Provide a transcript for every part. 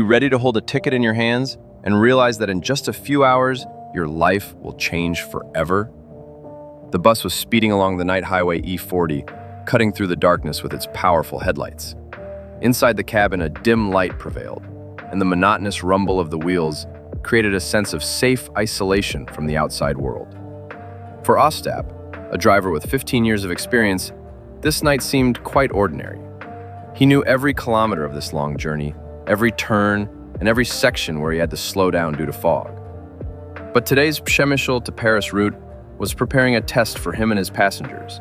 ready to hold a ticket in your hands and realize that in just a few hours, your life will change forever? The bus was speeding along the night highway E40, cutting through the darkness with its powerful headlights. Inside the cabin, a dim light prevailed, and the monotonous rumble of the wheels created a sense of safe isolation from the outside world. For Ostap, a driver with 15 years of experience, this night seemed quite ordinary. He knew every kilometer of this long journey, every turn, and every section where he had to slow down due to fog. But today's Przemysl to Paris route was preparing a test for him and his passengers,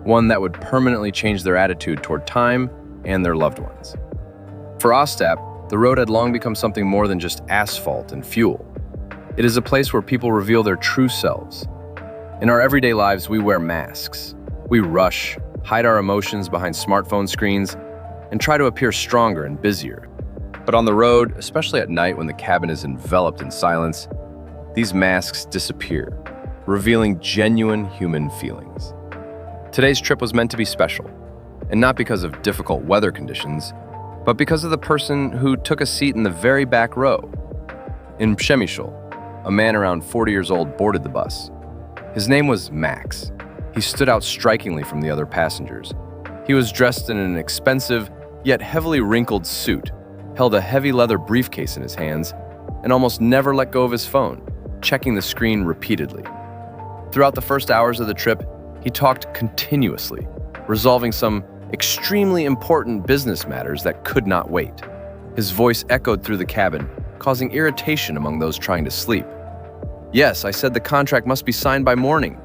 one that would permanently change their attitude toward time and their loved ones. For Ostap, the road had long become something more than just asphalt and fuel. It is a place where people reveal their true selves. In our everyday lives, we wear masks. We rush, hide our emotions behind smartphone screens, and try to appear stronger and busier. But on the road, especially at night when the cabin is enveloped in silence, these masks disappear, revealing genuine human feelings. Today's trip was meant to be special, and not because of difficult weather conditions, but because of the person who took a seat in the very back row. In Przemysl, a man around 40 years old boarded the bus. His name was Max. He stood out strikingly from the other passengers. He was dressed in an expensive, yet heavily wrinkled suit, held a heavy leather briefcase in his hands, and almost never let go of his phone, checking the screen repeatedly. Throughout the first hours of the trip, he talked continuously, resolving some extremely important business matters that could not wait. His voice echoed through the cabin, causing irritation among those trying to sleep. "Yes, I said the contract must be signed by morning.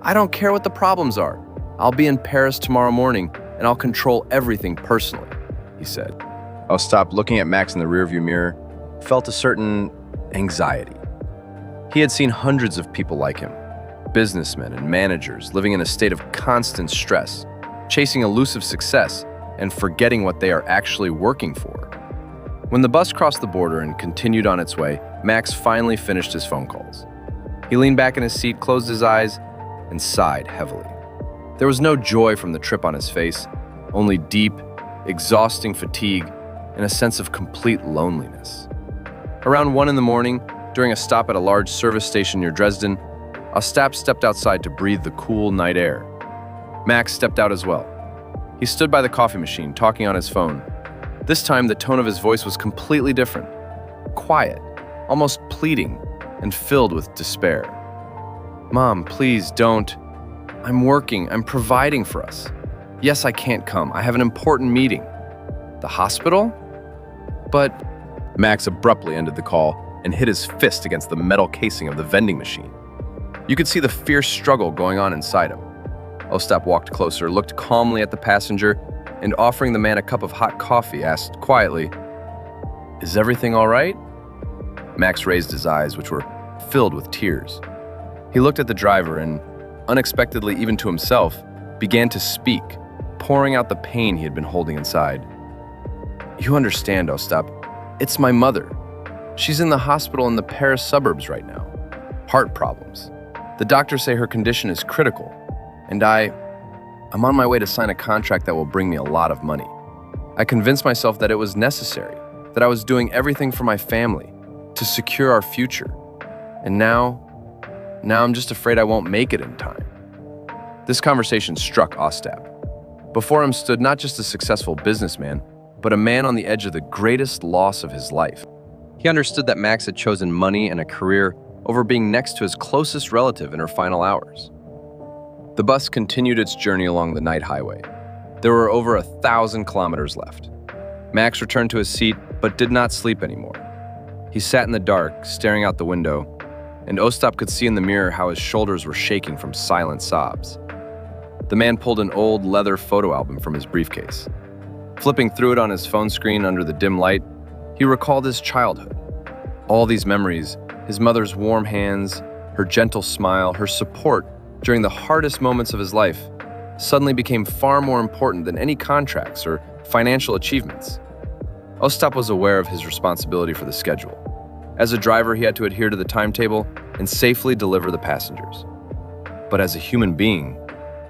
I don't care what the problems are. I'll be in Paris tomorrow morning, and I'll control everything personally," he said. Ostap, looking at Max in the rearview mirror, felt a certain anxiety. He had seen hundreds of people like him, businessmen and managers living in a state of constant stress, chasing elusive success and forgetting what they are actually working for. When the bus crossed the border and continued on its way, Max finally finished his phone calls. He leaned back in his seat, closed his eyes, and sighed heavily. There was no joy from the trip on his face, only deep, exhausting fatigue and a sense of complete loneliness. Around 1 in the morning, during a stop at a large service station near Dresden, Ostap stepped outside to breathe the cool night air. Max stepped out as well. He stood by the coffee machine, talking on his phone. This time, the tone of his voice was completely different. Quiet, almost pleading, and filled with despair. "Mom, please don't. I'm working, I'm providing for us. Yes, I can't come. I have an important meeting." "The hospital?" "But..." Max abruptly ended the call and hit his fist against the metal casing of the vending machine. You could see the fierce struggle going on inside him. Ostap walked closer, looked calmly at the passenger, and offering the man a cup of hot coffee, asked quietly, "Is everything all right?" Max raised his eyes, which were filled with tears. He looked at the driver and, unexpectedly even to himself, began to speak, pouring out the pain he had been holding inside. "You understand, Ostap. It's my mother. She's in the hospital in the Paris suburbs right now. Heart problems. The doctors say her condition is critical, and I'm on my way to sign a contract that will bring me a lot of money. I convinced myself that it was necessary, that I was doing everything for my family, to secure our future. And now I'm just afraid I won't make it in time." This conversation struck Ostap. Before him stood not just a successful businessman, but a man on the edge of the greatest loss of his life. He understood that Max had chosen money and a career over being next to his closest relative in her final hours. The bus continued its journey along the night highway. There were over 1,000 kilometers left. Max returned to his seat, but did not sleep anymore. He sat in the dark, staring out the window, and Ostap could see in the mirror how his shoulders were shaking from silent sobs. The man pulled an old leather photo album from his briefcase. Flipping through it on his phone screen under the dim light, he recalled his childhood. All these memories, his mother's warm hands, her gentle smile, her support during the hardest moments of his life, suddenly became far more important than any contracts or financial achievements. Ostap was aware of his responsibility for the schedule. As a driver, he had to adhere to the timetable and safely deliver the passengers. But as a human being,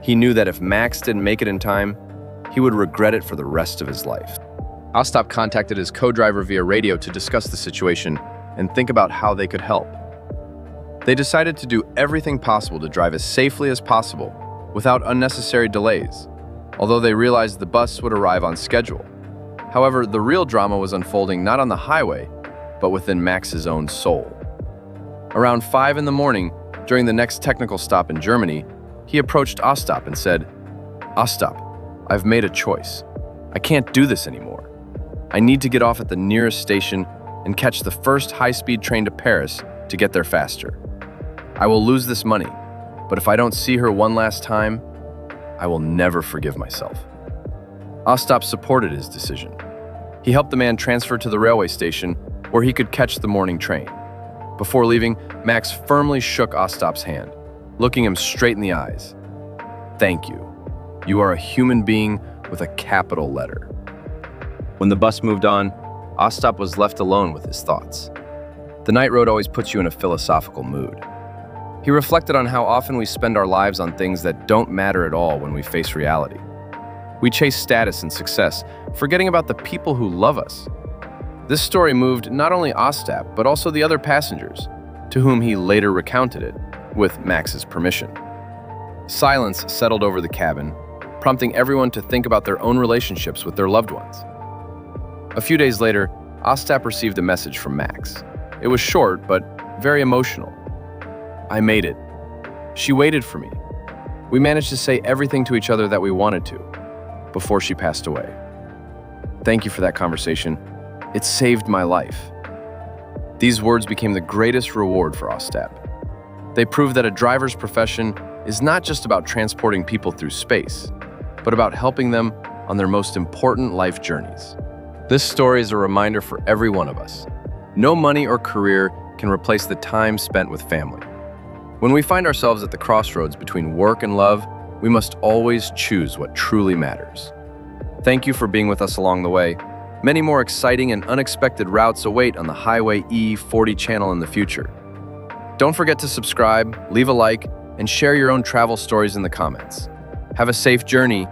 he knew that if Max didn't make it in time, he would regret it for the rest of his life. Ostap contacted his co-driver via radio to discuss the situation and think about how they could help. They decided to do everything possible to drive as safely as possible without unnecessary delays, although they realized the bus would arrive on schedule. However, the real drama was unfolding not on the highway, but within Max's own soul. Around 5 in the morning, during the next technical stop in Germany, he approached Ostap and said, "Ostap, I've made a choice. I can't do this anymore. I need to get off at the nearest station and catch the first high-speed train to Paris to get there faster. I will lose this money, but if I don't see her one last time, I will never forgive myself." Ostap supported his decision. He helped the man transfer to the railway station where he could catch the morning train. Before leaving, Max firmly shook Ostap's hand, looking him straight in the eyes. "Thank you. You are a human being with a capital letter." When the bus moved on, Ostap was left alone with his thoughts. The night road always puts you in a philosophical mood. He reflected on how often we spend our lives on things that don't matter at all when we face reality. We chase status and success, forgetting about the people who love us. This story moved not only Ostap, but also the other passengers, to whom he later recounted it, with Max's permission. Silence settled over the cabin, prompting everyone to think about their own relationships with their loved ones. A few days later, Ostap received a message from Max. It was short, but very emotional. "I made it. She waited for me. We managed to say everything to each other that we wanted to, before she passed away. Thank you for that conversation. It saved my life." These words became the greatest reward for Ostap. They proved that a driver's profession is not just about transporting people through space, but about helping them on their most important life journeys. This story is a reminder for every one of us. No money or career can replace the time spent with family. When we find ourselves at the crossroads between work and love, we must always choose what truly matters. Thank you for being with us along the way. Many more exciting and unexpected routes await on the Highway E40 channel in the future. Don't forget to subscribe, leave a like, and share your own travel stories in the comments. Have a safe journey